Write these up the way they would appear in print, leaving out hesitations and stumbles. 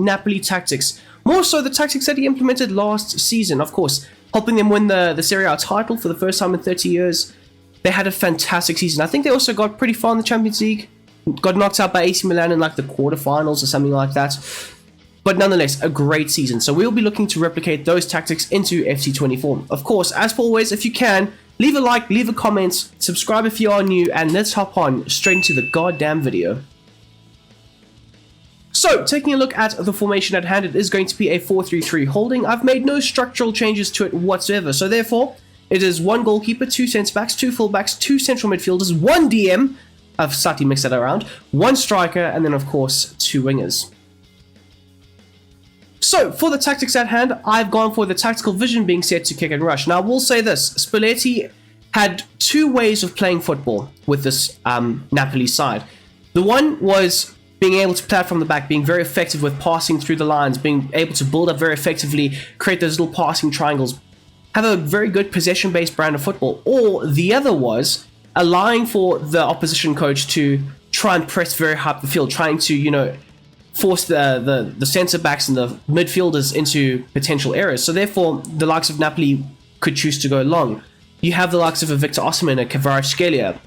Napoli tactics. More so the tactics that he implemented last season, of course, helping them win the Serie A title for the first time in 30 years. They had a fantastic season. I think they also got pretty far in the Champions League. Got knocked out by AC Milan in like the quarterfinals or something like that. But nonetheless, a great season. So we'll be looking to replicate those tactics into FC24. Of course, as for always, if you can, leave a like, leave a comment, subscribe if you are new, and let's hop on straight into the goddamn video. So, taking a look at the formation at hand, it is going to be a 4-3-3 holding. I've made no structural changes to it whatsoever. So therefore, it is 1 goalkeeper, 2 centre-backs, 2 full-backs, 2 central midfielders, 1 DM, I've slightly mixed that around, 1 striker, and then of course 2 wingers. So, for the tactics at hand, I've gone for the tactical vision being set to kick and rush. Now, I will say this, Spalletti had 2 ways of playing football with this Napoli side. The one was being able to play out from the back, being very effective with passing through the lines, being able to build up very effectively, create those little passing triangles, have a very good possession-based brand of football. Or the other was allowing for the opposition coach to try and press very high up the field, trying to, force the centre-backs and the midfielders into potential errors. So therefore, the likes of Napoli could choose to go long. You have the likes of a Victor Osimhen, a Kvaratskhelia,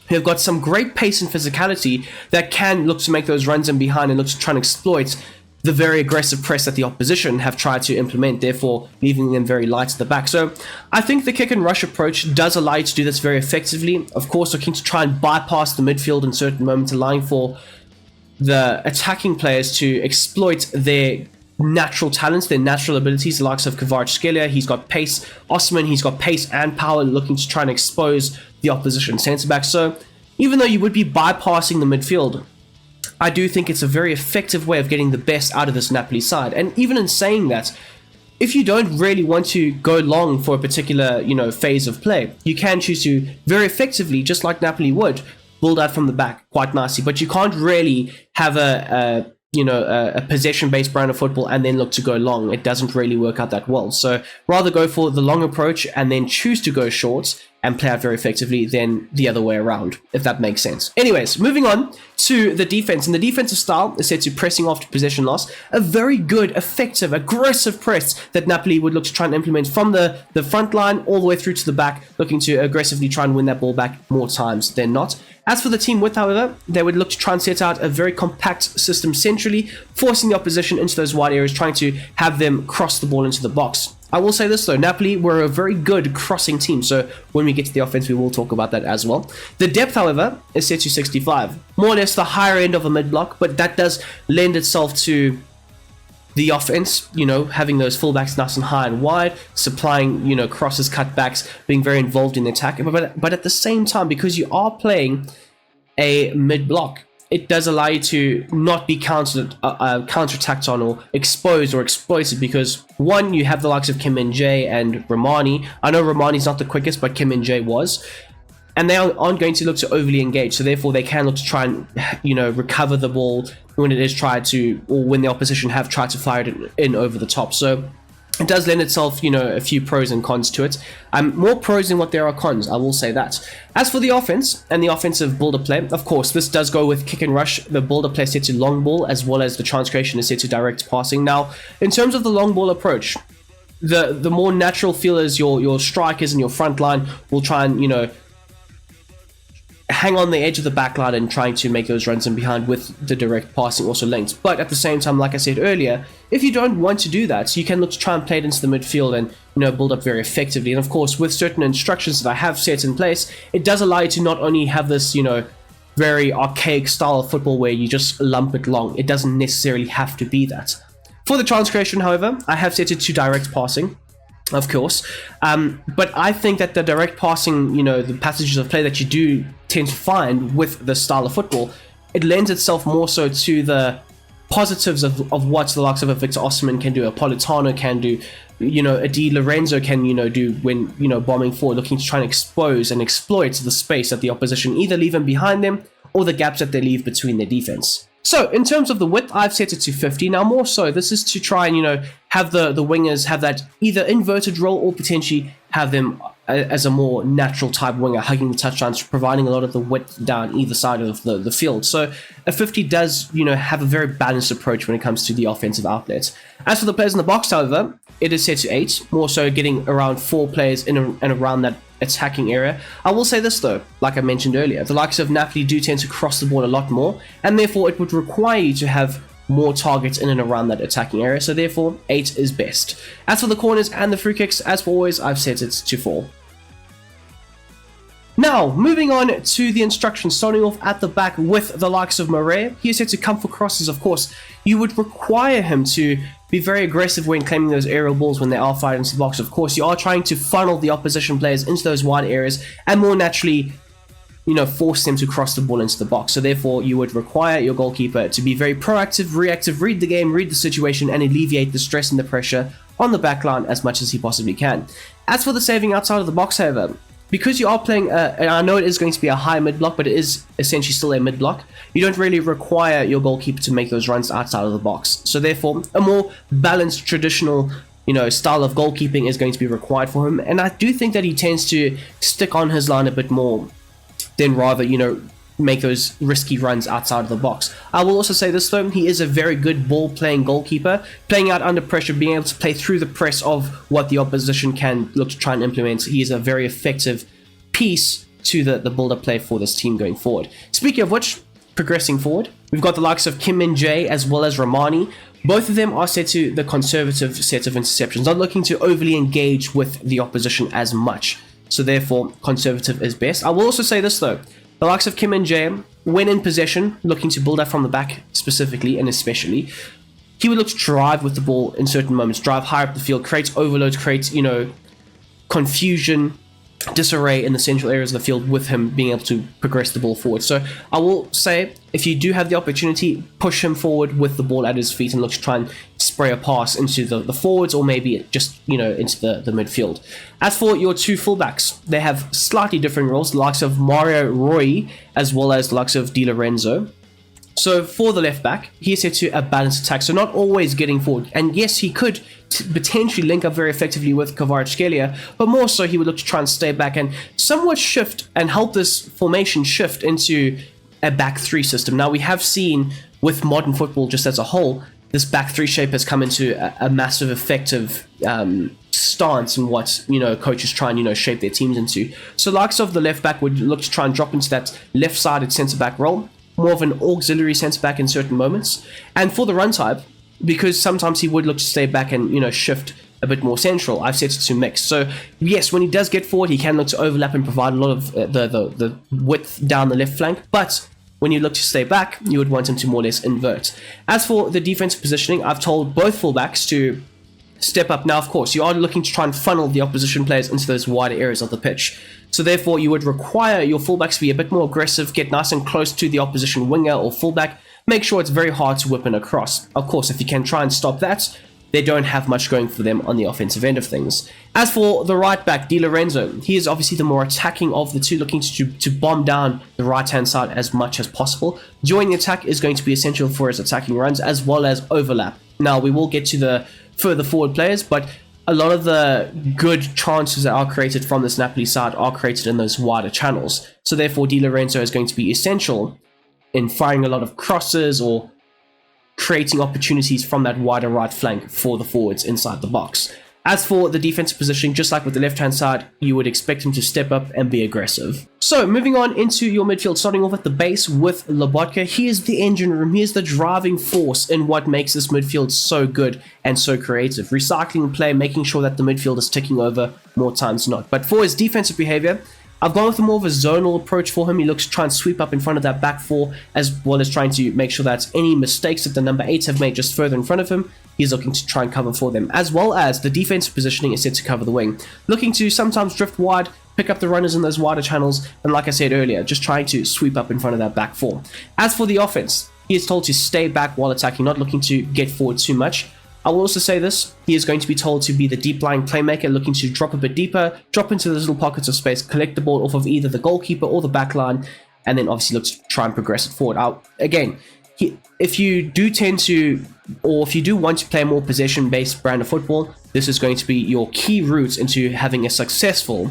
who have got some great pace and physicality that can look to make those runs in behind and look to try and exploit the very aggressive press that the opposition have tried to implement, therefore leaving them very light at the back. So I think the kick and rush approach does allow you to do this very effectively. Of course, looking to try and bypass the midfield in certain moments, allowing for the attacking players to exploit their natural talents, their natural abilities, the likes of Kvaratskhelia. He's got pace. Osimhen, he's got pace and power, looking to try and expose the opposition centre-back. So even though you would be bypassing the midfield, I do think it's a very effective way of getting the best out of this Napoli side. And even in saying that, if you don't really want to go long for a particular, phase of play, you can choose to very effectively, just like Napoli would, build out from the back quite nicely. But you can't really have a possession-based brand of football and then look to go long. It doesn't really work out that well. So rather go for the long approach and then choose to go short and play out very effectively than the other way around, if that makes sense. Anyways, moving on to the defense. And the defensive style is set to pressing after possession loss. A very good, effective, aggressive press that Napoli would look to try and implement from the front line all the way through to the back, looking to aggressively try and win that ball back more times than not. As for the team width, however, they would look to try and set out a very compact system centrally, forcing the opposition into those wide areas, trying to have them cross the ball into the box. I will say this though, Napoli were a very good crossing team, so when we get to the offense we will talk about that as well. The depth, however, is set to 65. More or less the higher end of a mid-block, but that does lend itself to the offense, having those fullbacks nice and high and wide, supplying, crosses, cutbacks, being very involved in the attack. But at the same time, because you are playing a mid-block, it does allow you to not be counter-attacked on or exposed or exploited, because one, you have the likes of Kim Min-jae and Romani. I know Romani's not the quickest, but Kim Min-jae was. And they aren't going to look to overly engage, so therefore they can look to try and, recover the ball when it is tried to, or when the opposition have tried to fire it in over the top. So it does lend itself, a few pros and cons to it. More pros than what there are cons, I will say that. As for the offense and the offensive build-up play, of course, this does go with kick and rush. The build-up play is set to long ball, as well as the transcreation is set to direct passing. Now, in terms of the long ball approach, the more natural feel is your strikers and your front line will try and, hang on the edge of the backline and trying to make those runs in behind with the direct passing also linked. But at the same time, like I said earlier, if you don't want to do that, you can look to try and play it into the midfield and build up very effectively. And of course, with certain instructions that I have set in place, it does allow you to not only have this very archaic style of football where you just lump it long. It doesn't necessarily have to be that. For the transcreation, however, I have set it to direct passing, of course, but I think that the direct passing, the passages of play that you do tend to find with this style of football, it lends itself more so to the positives of what the likes of a Victor Osimhen can do, a Politano can do, a Di Lorenzo can, do when, bombing forward, looking to try and expose and exploit the space that the opposition either leave in behind them or the gaps that they leave between their defense. So, in terms of the width, I've set it to 50. Now, more so, this is to try and, have the wingers have that either inverted role or potentially have them as a more natural type winger, hugging the touchdowns, providing a lot of the width down either side of the field. So a 50 does, have a very balanced approach when it comes to the offensive outlets. As for the players in the box, however, it is set to 8, more so getting around 4 players in and around that attacking area. I will say this though, like I mentioned earlier, the likes of Napoli do tend to cross the ball a lot more, and therefore it would require you to have more targets in and around that attacking area, so therefore 8 is best. As for the corners and the free kicks, as for always, I've set it to 4. Now, moving on to the instructions, starting off at the back with the likes of Murray. He is set to come for crosses, of course. You would require him to be very aggressive when claiming those aerial balls when they are fired into the box. Of course, you are trying to funnel the opposition players into those wide areas and more naturally, force them to cross the ball into the box. So therefore, you would require your goalkeeper to be very proactive, reactive, read the game, read the situation, and alleviate the stress and the pressure on the back line as much as he possibly can. As for the saving outside of the box, however, because you are playing, and I know it is going to be a high mid-block, but it is essentially still a mid-block, you don't really require your goalkeeper to make those runs outside of the box. So therefore, a more balanced, traditional, style of goalkeeping is going to be required for him. And I do think that he tends to stick on his line a bit more than rather, make those risky runs outside of the box. I will also say this though, he is a very good ball-playing goalkeeper, playing out under pressure, being able to play through the press of what the opposition can look to try and implement. He is a very effective piece to the build-up play for this team going forward. Speaking of which, progressing forward, we've got the likes of Kim Min-jae as well as Romani. Both of them are set to the conservative set of interceptions, not looking to overly engage with the opposition as much. So therefore, conservative is best. I will also say this though, the likes of Kim Min-jae, when in possession, looking to build up from the back specifically and especially, he would look to drive with the ball in certain moments, drive higher up the field, create overloads, create, confusion, disarray in the central areas of the field with him being able to progress the ball forward. So I will say, if you do have the opportunity, push him forward with the ball at his feet and look to try and spray a pass into the forwards or maybe just, into the midfield. As for your two fullbacks, they have slightly different roles, the likes of Mario Rui as well as the likes of Di Lorenzo. So for the left back, he is set to a balanced attack, so not always getting forward. And yes, he could potentially link up very effectively with Kvaratskhelia, but more so he would look to try and stay back and somewhat shift and help this formation shift into a back three system. Now we have seen with modern football just as a whole, this back three shape has come into a massive effective stance in what coaches try and shape their teams into. So likes of the left back would look to try and drop into that left-sided centre back role, more of an auxiliary centre back in certain moments. And for the run type, because sometimes he would look to stay back and shift a bit more central, I've set it to mix. So yes, when he does get forward, he can look to overlap and provide a lot of the width down the left flank, but when you look to stay back, you would want him to more or less invert. As for the defensive positioning, I've told both fullbacks to step up. Now, of course, you are looking to try and funnel the opposition players into those wider areas of the pitch. So therefore, you would require your fullbacks to be a bit more aggressive, get nice and close to the opposition winger or fullback, make sure it's very hard to whip in across. Of course, if you can try and stop that, they don't have much going for them on the offensive end of things. As for the right back, Di Lorenzo, he is obviously the more attacking of the two, looking to bomb down the right-hand side as much as possible. Joining the attack is going to be essential for his attacking runs as well as overlap. Now, we will get to the further forward players, but a lot of the good chances that are created from this Napoli side are created in those wider channels. So therefore, Di Lorenzo is going to be essential in firing a lot of crosses or creating opportunities from that wider right flank for the forwards inside the box. As for the defensive positioning, just like with the left-hand side, you would expect him to step up and be aggressive. So, moving on into your midfield, starting off at the base with Lobotka. He is the engine room, he is the driving force in what makes this midfield so good and so creative. Recycling play, making sure that the midfield is ticking over more times than not. But for his defensive behavior, I've gone with more of a zonal approach for him. He looks to try and sweep up in front of that back four, as well as trying to make sure that any mistakes that the number 8s have made just further in front of him, he's looking to try and cover for them, as well as the defensive positioning is set to cover the wing. Looking to sometimes drift wide, pick up the runners in those wider channels, and like I said earlier, just trying to sweep up in front of that back four. As for the offense, he is told to stay back while attacking, not looking to get forward too much. I will also say this, he is going to be told to be the deep-lying playmaker, looking to drop a bit deeper, drop into those little pockets of space, collect the ball off of either the goalkeeper or the back line, and then obviously look to try and progress it forward. Again, if you do tend to, or if you do want to play a more possession-based brand of football, this is going to be your key route into having a successful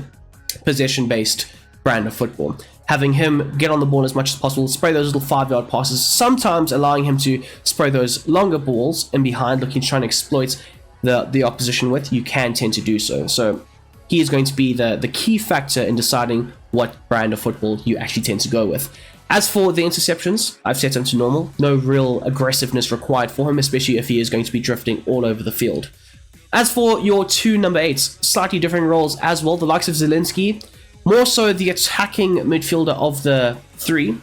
possession-based brand of football. Having him get on the ball as much as possible, spray those little 5-yard passes, sometimes allowing him to spray those longer balls in behind, looking to try and exploit the opposition with, you can tend to do so. So he is going to be the key factor in deciding what brand of football you actually tend to go with. As for the interceptions, I've set him to normal. No real aggressiveness required for him, especially if he is going to be drifting all over the field. As for your two number 8s, slightly different roles as well. The likes of Zielinski, more so the attacking midfielder of the three.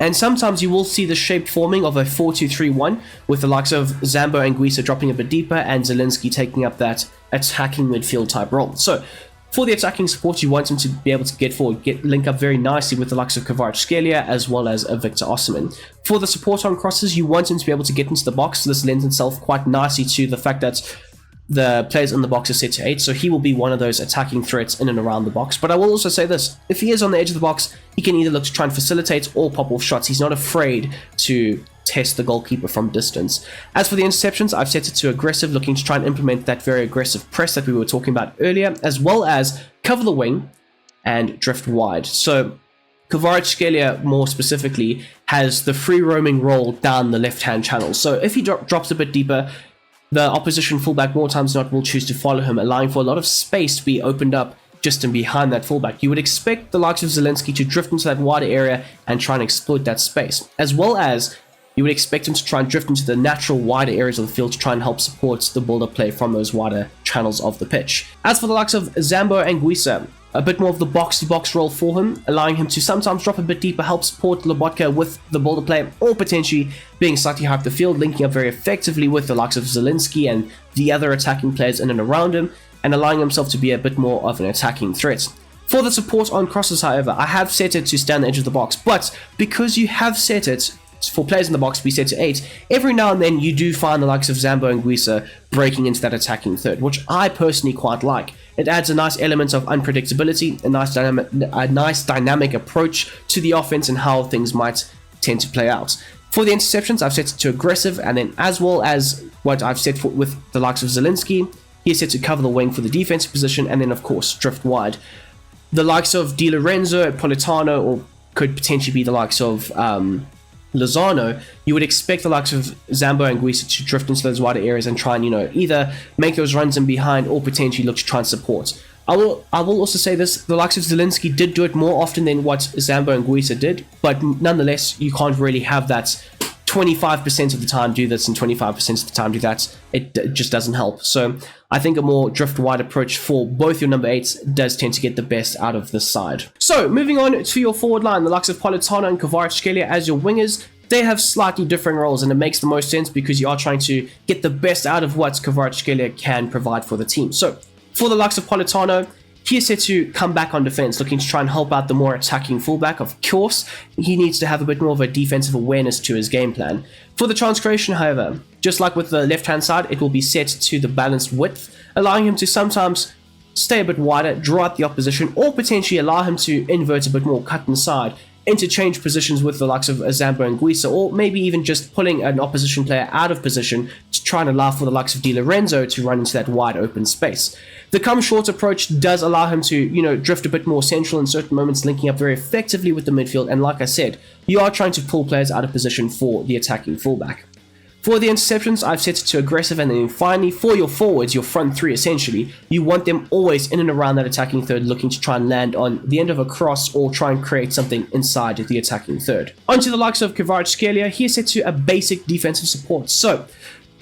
And sometimes you will see the shape forming of a 4-2-3-1 with the likes of Zambo and Guisa dropping a bit deeper and Zielinski taking up that attacking midfield type role. So for the attacking support, you want him to be able to get forward, link up very nicely with the likes of Kvaratskhelia as well as Victor Osimhen. For the support on crosses, you want him to be able to get into the box. This lends itself quite nicely to the fact that the players in the box are set to 8, so he will be one of those attacking threats in and around the box. But I will also say this, if he is on the edge of the box, he can either look to try and facilitate or pop off shots. He's not afraid to test the goalkeeper from distance. As for the interceptions, I've set it to aggressive, looking to try and implement that very aggressive press that we were talking about earlier, as well as cover the wing and drift wide. So Kvaratskhelia, more specifically, has the free roaming role down the left-hand channel. So if he drops a bit deeper, the opposition fullback more times than not will choose to follow him, allowing for a lot of space to be opened up just in behind that fullback. You would expect the likes of Zielinski to drift into that wider area and try and exploit that space, as well as you would expect him to try and drift into the natural wider areas of the field to try and help support the build-up play from those wider channels of the pitch. As for the likes of Zambo and Guisa, a bit more of the box-to-box role for him, allowing him to sometimes drop a bit deeper, help support Lobotka with the build-up play, or potentially being slightly high up the field, linking up very effectively with the likes of Zielinski and the other attacking players in and around him, and allowing himself to be a bit more of an attacking threat. For the support on crosses, however, I have set it to stay on the edge of the box, but because you have set it for players in the box to be set to 8, every now and then you do find the likes of Zambo and Guisa breaking into that attacking third, which I personally quite like. It adds a nice element of unpredictability, a nice dynamic approach to the offense and how things might tend to play out. For the interceptions, I've set it to aggressive, and then as well as what I've set for with the likes of Zielinski, he's set to cover the wing for the defensive position, and then of course drift wide. The likes of Di Lorenzo, Politano, or could potentially be the likes of Lozano, you would expect the likes of Zambo and Guisa to drift into those wider areas and try and, either make those runs in behind or potentially look to try and support. I will also say this, the likes of Zielinski did do it more often than what Zambo and Guisa did, but nonetheless, you can't really have that 25% of the time do this and 25% of the time do that. It just doesn't help. So I think a more drift wide approach for both your number 8s does tend to get the best out of this side. So moving on to your forward line, the likes of Politano and Kvaratskhelia as your wingers, they have slightly different roles, and it makes the most sense because you are trying to get the best out of what Kvaratskhelia can provide for the team. So for the likes of Politano, he is set to come back on defense, looking to try and help out the more attacking fullback. Of course, he needs to have a bit more of a defensive awareness to his game plan. For the transgression, however, just like with the left-hand side, it will be set to the balanced width, allowing him to sometimes stay a bit wider, draw out the opposition, or potentially allow him to invert a bit more, cut inside, interchange positions with the likes of Zambo and Guisa, or maybe even just pulling an opposition player out of position to try and allow for the likes of Di Lorenzo to run into that wide open space. The come short approach does allow him to, drift a bit more central in certain moments, linking up very effectively with the midfield, and like I said, you are trying to pull players out of position for the attacking fullback. For the interceptions, I've set it to aggressive, and then finally, for your forwards, your front three essentially, you want them always in and around that attacking third, looking to try and land on the end of a cross or try and create something inside the attacking third. Onto the likes of Kvaratskhelia, he is set to a basic defensive support. So,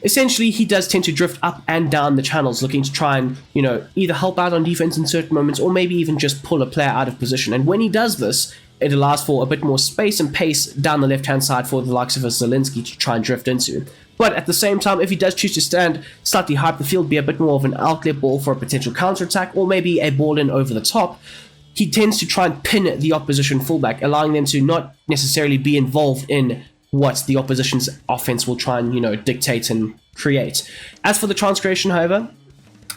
essentially, he does tend to drift up and down the channels, looking to try and, either help out on defense in certain moments or maybe even just pull a player out of position. And when he does this, it allows for a bit more space and pace down the left-hand side for the likes of a Zielinski to try and drift into. But at the same time, if he does choose to stand slightly high up the field, be a bit more of an outlet ball for a potential counter-attack, or maybe a ball in over the top, he tends to try and pin the opposition fullback, allowing them to not necessarily be involved in what the opposition's offense will try and, dictate and create. As for the transgression, however,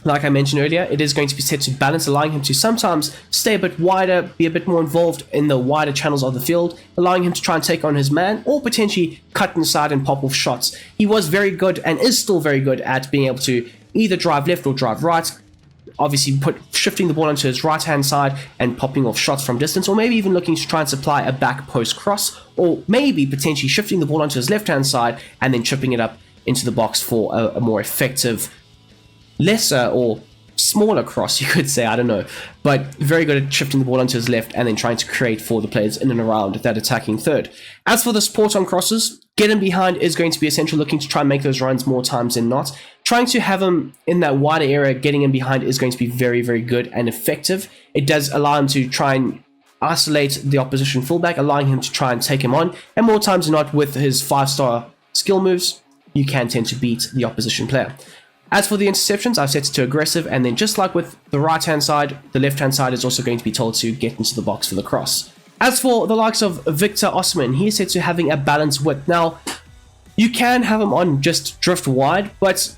like I mentioned earlier, it is going to be set to balance, allowing him to sometimes stay a bit wider, be a bit more involved in the wider channels of the field, allowing him to try and take on his man, or potentially cut inside and pop off shots. He was very good, and is still very good, at being able to either drive left or drive right, obviously shifting the ball onto his right-hand side and popping off shots from distance, or maybe even looking to try and supply a back post cross, or maybe potentially shifting the ball onto his left-hand side and then chipping it up into the box for a more effective, lesser or smaller cross, you could say, I don't know, but very good at shifting the ball onto his left and then trying to create for the players in and around that attacking third. As for the support on crosses, getting behind is going to be essential, looking to try and make those runs more times than not. Trying to have him in that wider area, getting in behind is going to be very, very good and effective. It does allow him to try and isolate the opposition fullback, allowing him to try and take him on, and more times than not with his 5-star skill moves, you can tend to beat the opposition player. As for the interceptions, I've set it to aggressive, and then just like with the right-hand side, the left-hand side is also going to be told to get into the box for the cross. As for the likes of Victor Osimhen, he is set to having a balanced width. Now, you can have him on just drift wide, but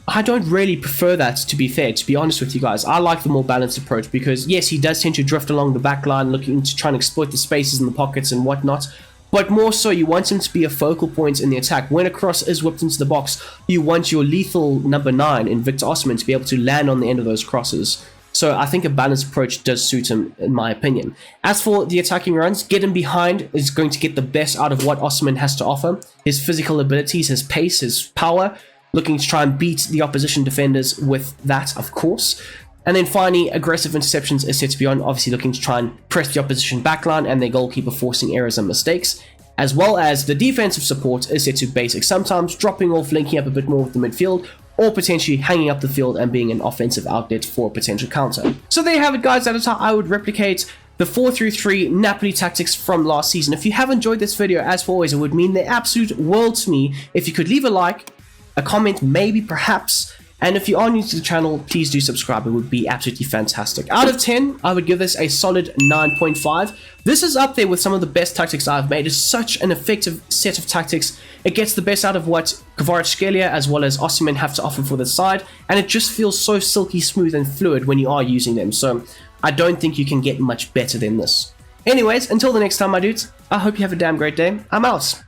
I don't really prefer that, to be fair, to be honest with you guys. I like the more balanced approach because, yes, he does tend to drift along the back line, looking to try and exploit the spaces in the pockets and whatnot. But more so, you want him to be a focal point in the attack. When a cross is whipped into the box, you want your lethal number 9 in Victor Osimhen to be able to land on the end of those crosses. So I think a balanced approach does suit him, in my opinion. As for the attacking runs, get him behind is going to get the best out of what Osimhen has to offer. His physical abilities, his pace, his power, looking to try and beat the opposition defenders with that, of course. And then finally, aggressive interceptions is set to be on, obviously looking to try and press the opposition backline and their goalkeeper forcing errors and mistakes. As well as the defensive support is set to basic, sometimes dropping off, linking up a bit more with the midfield, or potentially hanging up the field and being an offensive outlet for a potential counter. So there you have it, guys. That is how I would replicate the 4-3-3 Napoli tactics from last season. If you have enjoyed this video, as always, it would mean the absolute world to me if you could leave a like, a comment, maybe, perhaps. And if you are new to the channel, please do subscribe. It would be absolutely fantastic. Out of 10, I would give this a solid 9.5. This is up there with some of the best tactics I've made. It's such an effective set of tactics. It gets the best out of what Kvaratskhelia as well as Osimhen have to offer for the side. And it just feels so silky smooth and fluid when you are using them. So I don't think you can get much better than this. Anyways, until the next time, my dudes, I hope you have a damn great day. I'm out.